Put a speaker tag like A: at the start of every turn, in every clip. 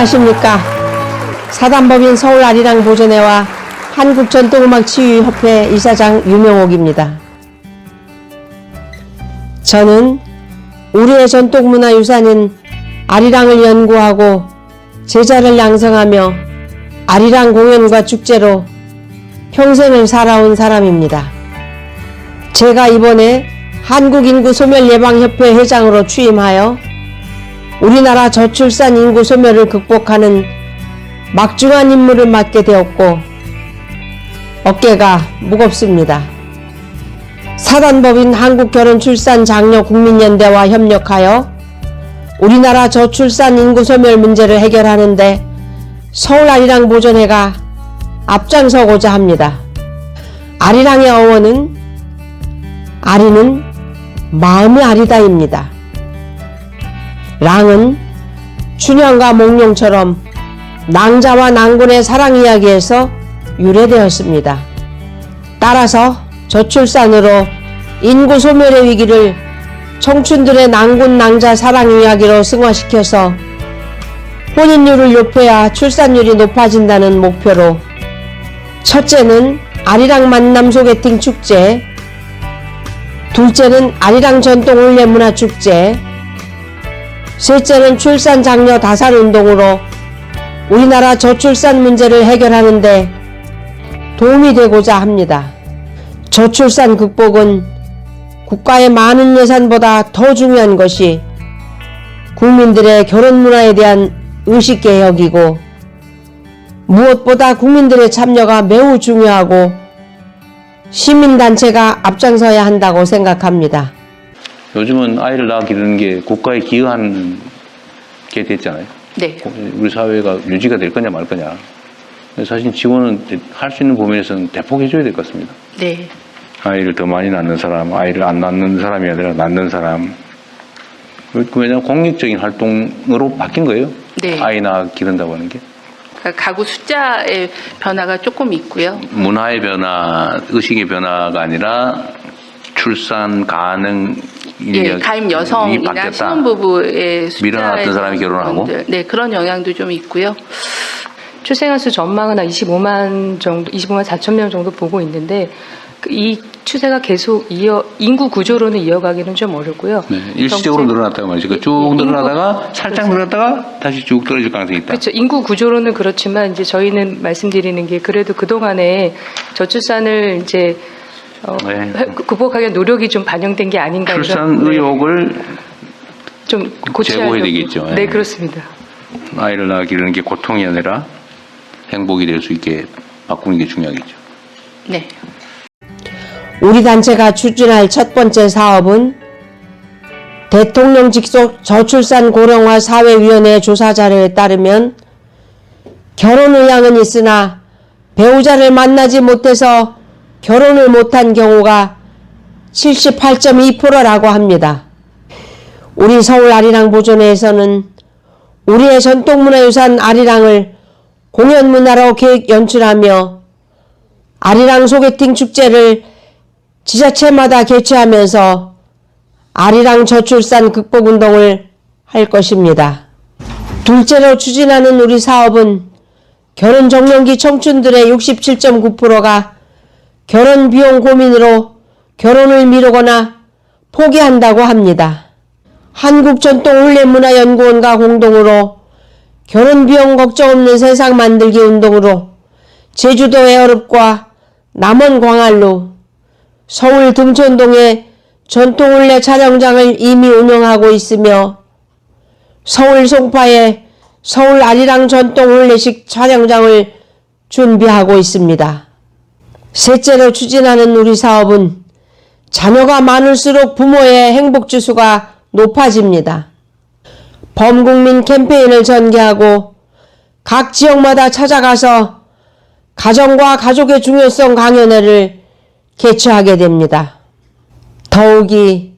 A: 안녕하십니까. 사단법인 서울아리랑보존회와 한국전통음악치유협회 이사장 유명옥입니다. 저는 우리의 전통문화유산인 아리랑을 연구하고 제자를 양성하며 아리랑 공연과 축제로 평생을 살아온 사람입니다. 제가 이번에 한국인구소멸예방협회 회장으로 취임하여 우리나라 저출산 인구 소멸을 극복하는 막중한 임무를 맡게 되었고 어깨가 무겁습니다. 사단법인 한국결혼출산장려국민연대와 협력하여 우리나라 저출산 인구 소멸 문제를 해결하는 데 서울아리랑보존회가 앞장서고자 합니다. 아리랑의 어원은 아리는 마음의 아리다입니다. 랑은 춘향과 몽룡처럼 낭자와 낭군의 사랑 이야기에서 유래되었습니다. 따라서 저출산으로 인구 소멸의 위기를 청춘들의 낭군 낭자 사랑 이야기로 승화시켜서 혼인율을 높여야 출산율이 높아진다는 목표로 첫째는 아리랑 만남 소개팅 축제, 둘째는 아리랑 전통 올레 문화 축제, 셋째는 출산 장려 다산 운동으로 우리나라 저출산 문제를 해결하는 데 도움이 되고자 합니다. 저출산 극복은 국가의 많은 예산보다 더 중요한 것이 국민들의 결혼 문화에 대한 의식 개혁이고 무엇보다 국민들의 참여가 매우 중요하고 시민단체가 앞장서야 한다고 생각합니다.
B: 요즘은 아이를 낳아 기르는 게 국가에 기여하는 게 됐잖아요.
C: 네.
B: 우리 사회가 유지가 될 거냐 말 거냐. 사실 지원은 할 수 있는 범위에서는 대폭 해줘야 될 것 같습니다.
C: 네.
B: 아이를 더 많이 낳는 사람, 아이를 안 낳는 사람이 아니라 낳는 사람. 왜냐하면 공익적인 활동으로 바뀐 거예요.
C: 네.
B: 아이 낳아 기른다고 하는 게.
C: 그러니까 가구 숫자의 변화가 조금 있고요.
B: 문화의 변화, 의식의 변화가 아니라 출산 가능
C: 가임 여성이나 신혼부부의
B: 밀어놨던 사람이 결혼하고
C: 분들, 네, 그런 영향도 좀 있고요.
D: 출생아 수 전망은 한 25만 4천 명 정도 보고 있는데 이 추세가 계속 인구 구조로는 이어가기는 좀 어렵고요.
B: 네, 일시적으로 늘어났다고 말이죠. 그러니까 쭉 늘어나다가 살짝 늘어났다가 다시 쭉 떨어질 가능성이 있다.
D: 그렇죠. 인구 구조로는 그렇지만 이제 저희는 말씀드리는 게 그래도 그동안에 저출산을 이제
B: 네.
D: 극복하기 위한 노력이 좀 반영된 게 아닌가.
B: 출산 의욕을
D: 좀 고쳐야
B: 제고해야 되겠죠.
D: 네, 그렇습니다.
B: 아이를 낳아 기르는 게 고통이 아니라 행복이 될 수 있게 바꾸는 게 중요하겠죠.
C: 네.
A: 우리 단체가 추진할 첫 번째 사업은 대통령 직속 저출산 고령화 사회위원회 조사 자료에 따르면 결혼 의향은 있으나 배우자를 만나지 못해서 결혼을 못한 경우가 78.2%라고 합니다. 우리 서울아리랑보존회에서는 우리의 전통문화유산 아리랑을 공연문화로 계획 연출하며 아리랑 소개팅 축제를 지자체마다 개최하면서 아리랑 저출산 극복운동을 할 것입니다. 둘째로 추진하는 우리 사업은 결혼 적령기 청춘들의 67.9%가 결혼 비용 고민으로 결혼을 미루거나 포기한다고 합니다. 한국전통올레문화연구원과 공동으로 결혼 비용 걱정 없는 세상 만들기 운동으로 제주도 에어룹과 남원 광안루, 서울 등촌동에 전통올레 촬영장을 이미 운영하고 있으며 서울 송파에 서울 아리랑 전통올레식 촬영장을 준비하고 있습니다. 셋째로 추진하는 우리 사업은 자녀가 많을수록 부모의 행복지수가 높아집니다. 범국민 캠페인을 전개하고 각 지역마다 찾아가서 가정과 가족의 중요성 강연회를 개최하게 됩니다. 더욱이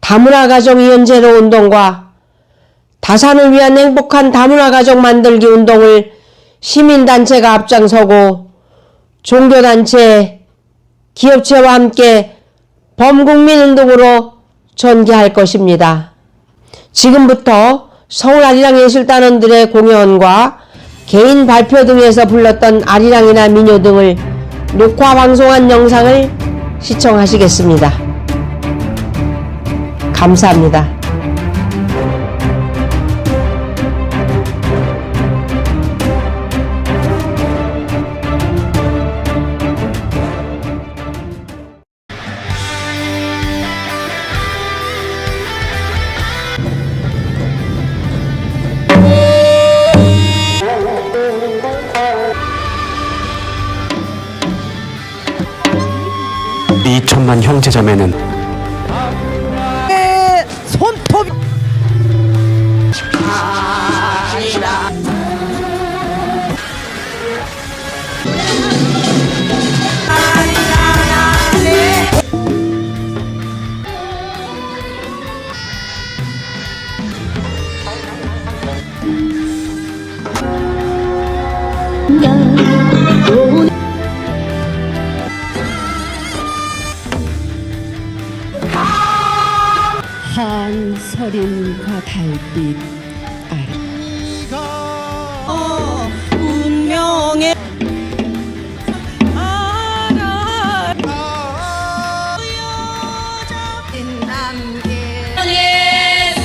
A: 다문화 가정 이연제로 운동과 다산을 위한 행복한 다문화 가정 만들기 운동을 시민단체가 앞장서고 종교단체, 기업체와 함께 범국민 운동으로 전개할 것입니다. 지금부터 서울 아리랑 예술단원들의 공연과 개인 발표 등에서 불렀던 아리랑이나 민요 등을 녹화 방송한 영상을 시청하시겠습니다. 감사합니다.
E: 이 2천만 형제자매는
F: 손톱
G: 한서림과 달빛 아래
F: 운명의 남계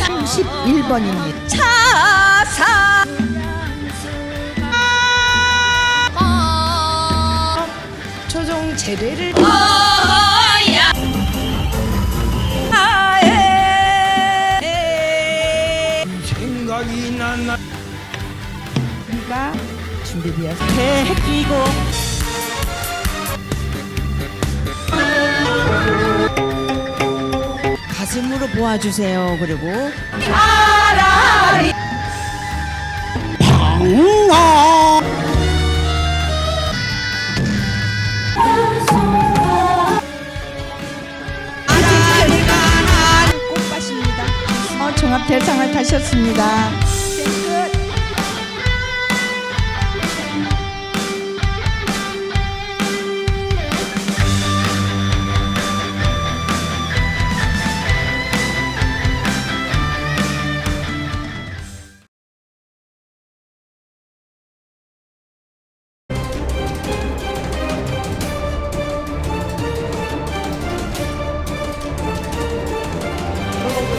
F: 31번입니다. 차사 조종 재래를 생각이 난다. 우리가 준비되었어. 해끼고 가슴으로 모아주세요. 그리고 방어 꽃밭입니다. 종합 대상을 타셨습니다. 끝.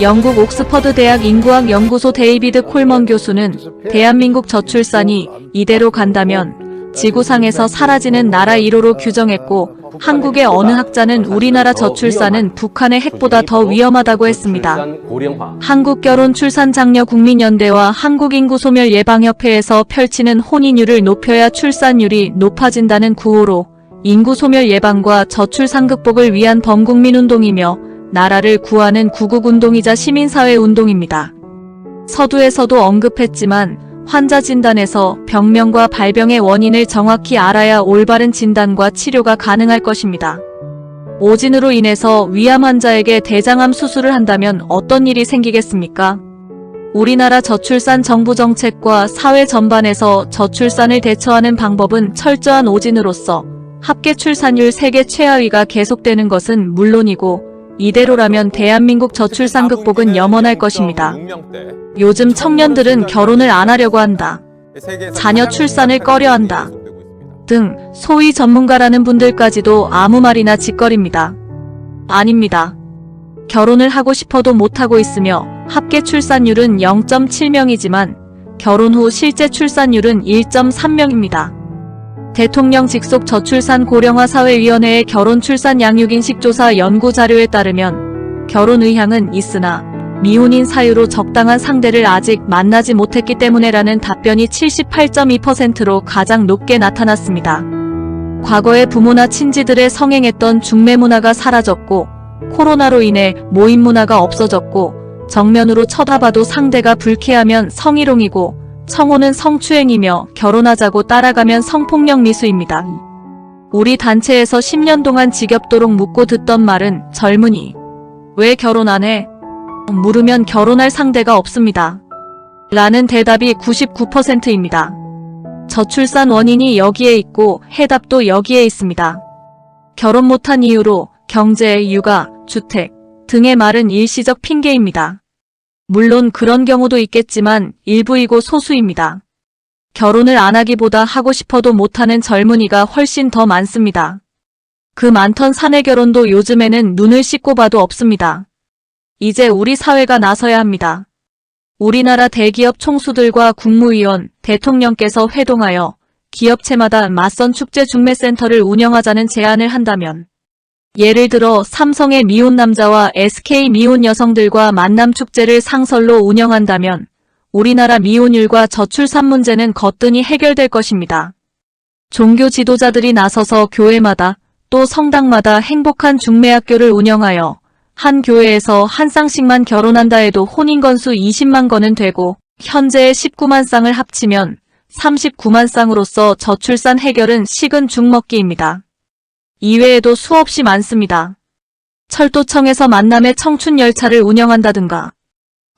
H: 영국 옥스퍼드 대학 인구학 연구소 데이비드 콜먼 교수는 대한민국 저출산이 이대로 간다면 지구상에서 사라지는 나라 1호로 규정했고, 한국의 어느 학자는 우리나라 저출산은 북한의 핵보다 더 위험하다고 했습니다. 한국결혼출산장려 국민연대와 한국인구소멸예방협회에서 펼치는 혼인율을 높여야 출산율이 높아진다는 구호로 인구소멸 예방과 저출산 극복을 위한 범국민운동이며 나라를 구하는 구국운동이자 시민사회 운동입니다. 서두에서도 언급했지만 환자 진단에서 병명과 발병의 원인을 정확히 알아야 올바른 진단과 치료가 가능할 것입니다. 오진으로 인해서 위암 환자에게 대장암 수술을 한다면 어떤 일이 생기겠습니까? 우리나라 저출산 정부 정책과 사회 전반에서 저출산을 대처하는 방법은 철저한 오진으로서 합계 출산율 세계 최하위가 계속되는 것은 물론이고, 이대로라면 대한민국 저출산 극복은 염원할 것입니다. 요즘 청년들은 결혼을 안 하려고 한다, 자녀 출산을 꺼려한다 등 소위 전문가라는 분들까지도 아무 말이나 짓거립니다. 아닙니다. 결혼을 하고 싶어도 못하고 있으며 합계 출산율은 0.7명이지만 결혼 후 실제 출산율은 1.3명입니다. 대통령 직속 저출산 고령화 사회위원회의 결혼 출산 양육인식 조사 연구 자료에 따르면 결혼 의향은 있으나 미혼인 사유로 적당한 상대를 아직 만나지 못했기 때문에라는 답변이 78.2%로 가장 높게 나타났습니다. 과거에 부모나 친지들의 성행했던 중매 문화가 사라졌고, 코로나로 인해 모임 문화가 없어졌고, 정면으로 쳐다봐도 상대가 불쾌하면 성희롱이고, 성혼은 성추행이며 결혼하자고 따라가면 성폭력 미수입니다. 우리 단체에서 10년 동안 지겹도록 묻고 듣던 말은 젊은이, 왜 결혼 안 해? 물으면 결혼할 상대가 없습니다. 라는 대답이 99%입니다. 저출산 원인이 여기에 있고 해답도 여기에 있습니다. 결혼 못한 이유로 경제, 육아, 주택 등의 말은 일시적 핑계입니다. 물론 그런 경우도 있겠지만 일부이고 소수입니다. 결혼을 안 하기보다 하고 싶어도 못하는 젊은이가 훨씬 더 많습니다. 그 많던 사내 결혼도 요즘에는 눈을 씻고 봐도 없습니다. 이제 우리 사회가 나서야 합니다. 우리나라 대기업 총수들과 국무위원, 대통령께서 회동하여 기업체마다 맞선 축제 중매센터를 운영하자는 제안을 한다면, 예를 들어 삼성의 미혼 남자와 SK 미혼 여성들과 만남 축제를 상설로 운영한다면 우리나라 미혼율과 저출산 문제는 거뜬히 해결될 것입니다. 종교 지도자들이 나서서 교회마다 또 성당마다 행복한 중매학교를 운영하여 한 교회에서 한 쌍씩만 결혼한다 해도 혼인 건수 20만 건은 되고 현재의 19만 쌍을 합치면 39만 쌍으로서 저출산 해결은 식은 죽 먹기입니다. 이외에도 수없이 많습니다. 철도청에서 만남의 청춘 열차를 운영한다든가,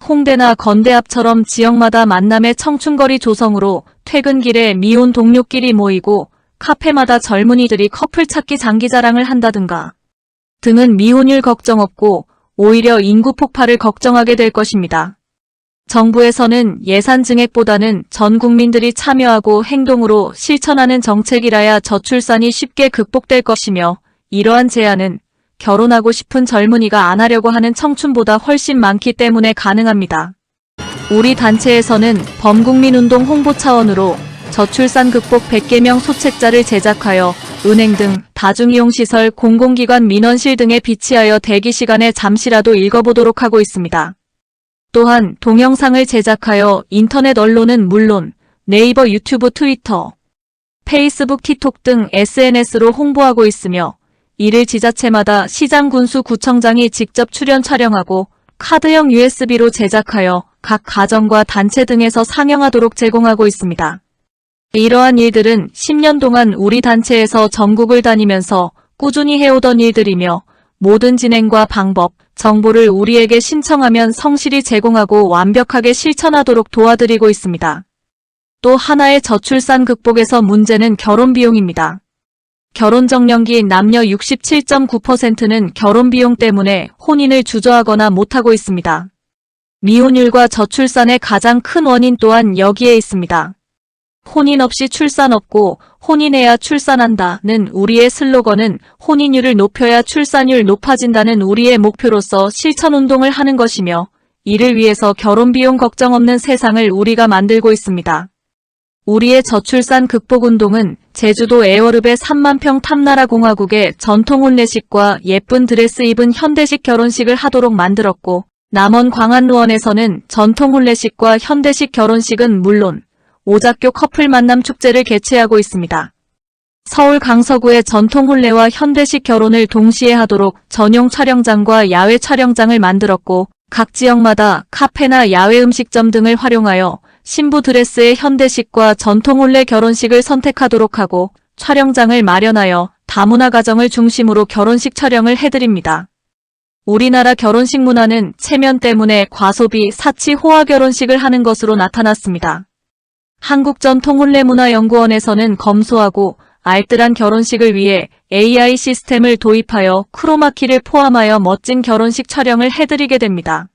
H: 홍대나 건대 앞처럼 지역마다 만남의 청춘거리 조성으로 퇴근길에 미혼 동료끼리 모이고 카페마다 젊은이들이 커플 찾기 장기자랑을 한다든가 등은 미혼율 걱정 없고 오히려 인구 폭발을 걱정하게 될 것입니다. 정부에서는 예산 증액보다는 전 국민들이 참여하고 행동으로 실천하는 정책이라야 저출산이 쉽게 극복될 것이며, 이러한 제안은 결혼하고 싶은 젊은이가 안 하려고 하는 청춘보다 훨씬 많기 때문에 가능합니다. 우리 단체에서는 범국민운동 홍보 차원으로 저출산 극복 100개명 소책자를 제작하여 은행 등 다중이용시설, 공공기관 민원실 등에 비치하여 대기시간에 잠시라도 읽어보도록 하고 있습니다. 또한 동영상을 제작하여 인터넷 언론은 물론 네이버, 유튜브, 트위터, 페이스북, 틱톡 등 SNS로 홍보하고 있으며, 이를 지자체마다 시장, 군수, 구청장이 직접 출연 촬영하고 카드형 USB로 제작하여 각 가정과 단체 등에서 상영하도록 제공하고 있습니다. 이러한 일들은 10년 동안 우리 단체에서 전국을 다니면서 꾸준히 해오던 일들이며, 모든 진행과 방법, 정보를 우리에게 신청하면 성실히 제공하고 완벽하게 실천하도록 도와드리고 있습니다. 또 하나의 저출산 극복에서 문제는 결혼 비용입니다. 결혼 적령기 남녀 67.9%는 결혼 비용 때문에 혼인을 주저하거나 못하고 있습니다. 미혼율과 저출산의 가장 큰 원인 또한 여기에 있습니다. 혼인 없이 출산 없고 혼인해야 출산한다는 우리의 슬로건은 혼인율을 높여야 출산율 높아진다는 우리의 목표로서 실천운동을 하는 것이며, 이를 위해서 결혼 비용 걱정 없는 세상을 우리가 만들고 있습니다. 우리의 저출산 극복운동은 제주도 애월읍의 3만평 탐나라 공화국의 전통 혼례식과 예쁜 드레스 입은 현대식 결혼식을 하도록 만들었고, 남원 광안루원에서는 전통 혼례식과 현대식 결혼식은 물론 오작교 커플 만남 축제를 개최하고 있습니다. 서울 강서구의 전통 혼례와 현대식 결혼을 동시에 하도록 전용 촬영장과 야외 촬영장을 만들었고, 각 지역마다 카페나 야외 음식점 등을 활용하여 신부 드레스의 현대식과 전통 혼례 결혼식을 선택하도록 하고 촬영장을 마련하여 다문화 가정을 중심으로 결혼식 촬영을 해드립니다. 우리나라 결혼식 문화는 체면 때문에 과소비, 사치, 호화 결혼식을 하는 것으로 나타났습니다. 한국전통혼례문화연구원에서는 검소하고 알뜰한 결혼식을 위해 AI 시스템을 도입하여 크로마키를 포함하여 멋진 결혼식 촬영을 해드리게 됩니다.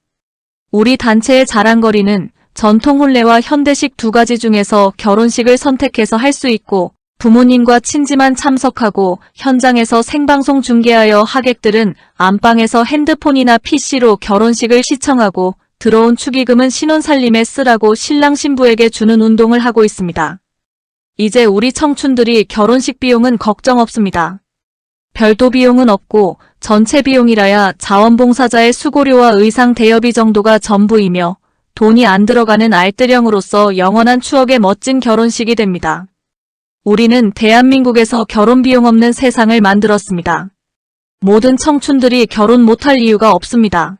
H: 우리 단체의 자랑거리는 전통혼례와 현대식 두 가지 중에서 결혼식을 선택해서 할 수 있고, 부모님과 친지만 참석하고 현장에서 생방송 중계하여 하객들은 안방에서 핸드폰이나 PC로 결혼식을 시청하고 들어온 축의금은 신혼살림에 쓰라고 신랑 신부에게 주는 운동을 하고 있습니다. 이제 우리 청춘들이 결혼식 비용은 걱정 없습니다. 별도 비용은 없고 전체 비용이라야 자원봉사자의 수고료와 의상 대여비 정도가 전부이며 돈이 안 들어가는 알뜰형으로서 영원한 추억의 멋진 결혼식이 됩니다. 우리는 대한민국에서 결혼 비용 없는 세상을 만들었습니다. 모든 청춘들이 결혼 못할 이유가 없습니다.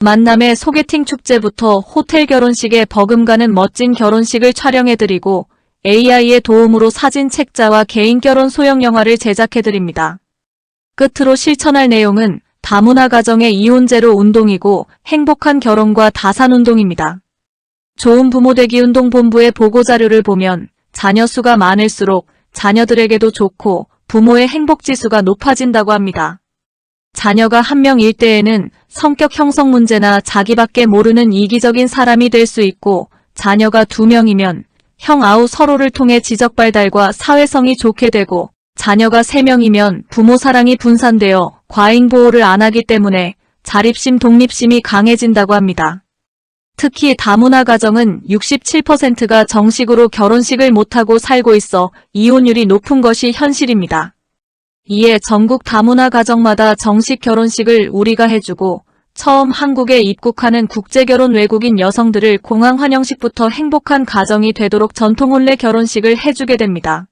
H: 만남의 소개팅 축제부터 호텔 결혼식에 버금가는 멋진 결혼식을 촬영해드리고 AI의 도움으로 사진 책자와 개인 결혼 소형 영화를 제작해드립니다. 끝으로 실천할 내용은 다문화 가정의 이혼제로 운동이고 행복한 결혼과 다산운동입니다. 좋은 부모되기 운동본부의 보고자료를 보면 자녀 수가 많을수록 자녀들에게도 좋고 부모의 행복지수가 높아진다고 합니다. 자녀가 한 명일 때에는 성격 형성 문제나 자기밖에 모르는 이기적인 사람이 될 수 있고, 자녀가 2명이면 형 아우 서로를 통해 지적발달과 사회성이 좋게 되고, 자녀가 3명이면 부모 사랑이 분산되어 과잉 보호를 안 하기 때문에 자립심, 독립심이 강해진다고 합니다. 특히 다문화 가정은 67%가 정식으로 결혼식을 못하고 살고 있어 이혼율이 높은 것이 현실입니다. 이에 전국 다문화 가정마다 정식 결혼식을 우리가 해주고, 처음 한국에 입국하는 국제결혼 외국인 여성들을 공항 환영식부터 행복한 가정이 되도록 전통혼례 결혼식을 해주게 됩니다.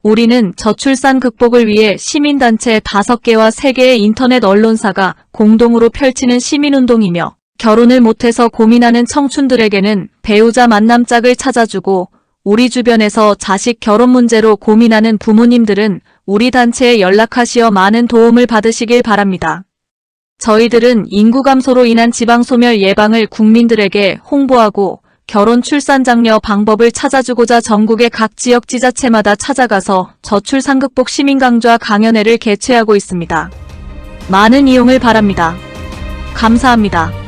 H: 우리는 저출산 극복을 위해 시민단체 5개와 3개의 인터넷 언론사가 공동으로 펼치는 시민운동이며, 결혼을 못해서 고민하는 청춘들에게는 배우자 만남짝을 찾아주고, 우리 주변에서 자식 결혼 문제로 고민하는 부모님들은 우리 단체에 연락하시어 많은 도움을 받으시길 바랍니다. 저희들은 인구 감소로 인한 지방소멸 예방을 국민들에게 홍보하고, 결혼 출산 장려 방법을 찾아주고자 전국의 각 지역 지자체마다 찾아가서 저출산 극복 시민 강좌 강연회를 개최하고 있습니다. 많은 이용을 바랍니다. 감사합니다.